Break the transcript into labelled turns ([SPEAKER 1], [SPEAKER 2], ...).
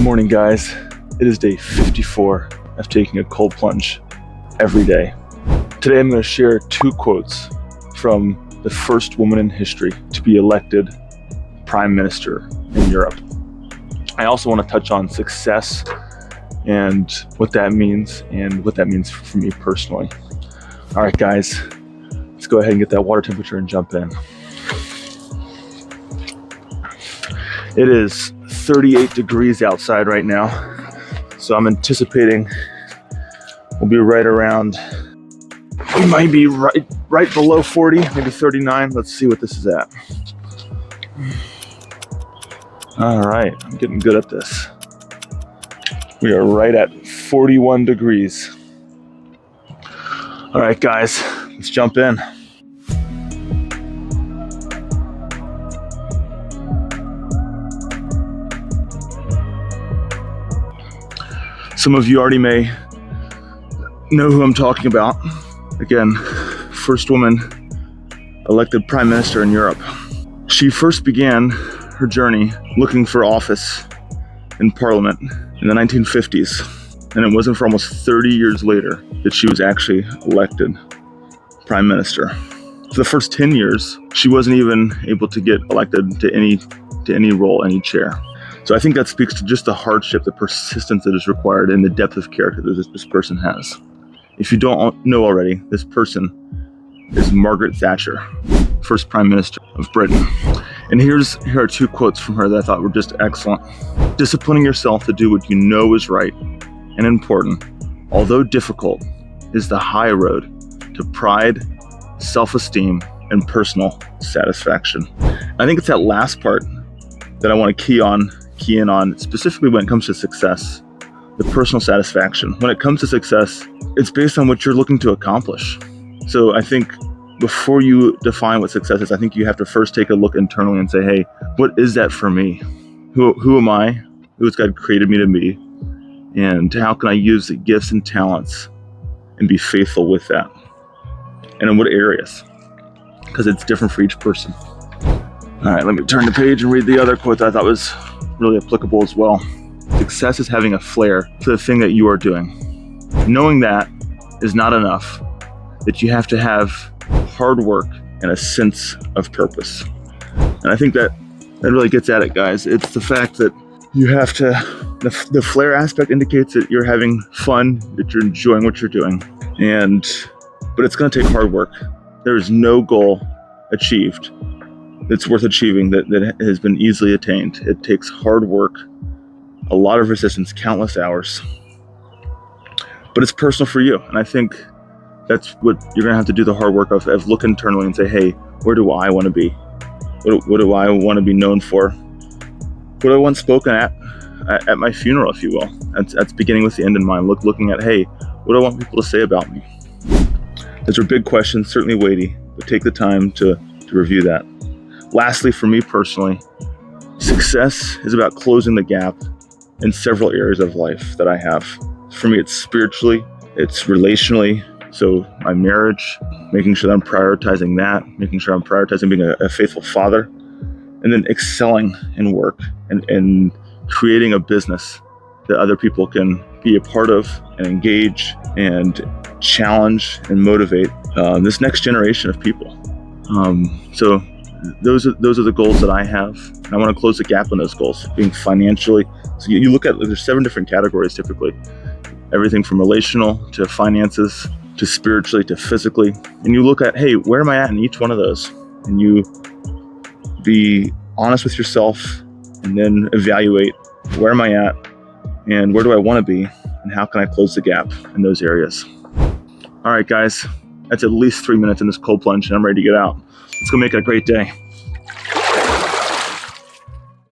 [SPEAKER 1] Good morning, guys. It is day 54 of taking a cold plunge every day. Today I'm going to share 2 quotes from the first woman in history to be elected Prime Minister in Europe. I also want to touch on success and what that means for me personally. All right, guys, let's go ahead and get that water temperature and jump in. It is 38 degrees outside right now, so I'm anticipating we'll be right around, we might be right below 40, maybe 39. Let's see what this is at. All right, I'm getting good at this. We are right at 41 degrees. All right, guys, let's jump in. Some of you already may know who I'm talking about. Again, first woman elected Prime Minister in Europe. She first began her journey looking for office in Parliament in the 1950s, and it wasn't for almost 30 years later that she was actually elected Prime Minister. For the first 10 years, she wasn't even able to get elected to any role, any chair. So I think that speaks to just the hardship, the persistence that is required, and the depth of character that this person has. If you don't know already, this person is Margaret Thatcher, first Prime Minister of Britain. And here are 2 quotes from her that I thought were just excellent. Disciplining yourself to do what you know is right and important, although difficult, is the high road to pride, self-esteem, and personal satisfaction. I think it's that last part that I want to key in on, specifically when it comes to success, the personal satisfaction. When it comes to success, it's based on what you're looking to accomplish. So I think before you define what success is, I think you have to first take a look internally and say, hey, what is that for me? Who am I? Who has God created me to be? And how can I use the gifts and talents and be faithful with that? And in what areas? Because it's different for each person. All right, let me turn the page and read the other quote that I thought was really applicable as well. Success is having a flair for the thing that you are doing. Knowing that is not enough, that you have to have hard work and a sense of purpose. And I think that really gets at it, guys. It's the fact that you have to, the flair aspect indicates that you're having fun, that you're enjoying what you're doing. But it's going to take hard work. There is no goal achieved that's worth achieving that has been easily attained. It takes hard work, a lot of resistance, countless hours, but it's personal for you. And I think that's what you're gonna have to do the hard work of look internally and say, hey, where do I want to be? What do I want to be known for? What do I want spoken at my funeral, if you will? That's beginning with the end in mind. Looking at, hey, what do I want people to say about me? Those are big questions, certainly weighty, but take the time to review that. Lastly, for me personally, success is about closing the gap in several areas of life that I have. For me, it's spiritually, it's relationally. So my marriage, making sure that I'm prioritizing that, making sure I'm prioritizing being a faithful father, and then excelling in work and creating a business that other people can be a part of and engage and challenge and motivate this next generation of people. So those are the goals that I have, and I want to close the gap on those goals. Being financially, so you look at, there's 7 different categories typically, everything from relational to finances to spiritually to physically, and you look at, hey, where am I at in each one of those? And you be honest with yourself, and then evaluate, where am I at, and where do I want to be, and how can I close the gap in those areas? All right, guys, that's at least 3 minutes in this cold plunge, and I'm ready to get out. Let's go make it a great day.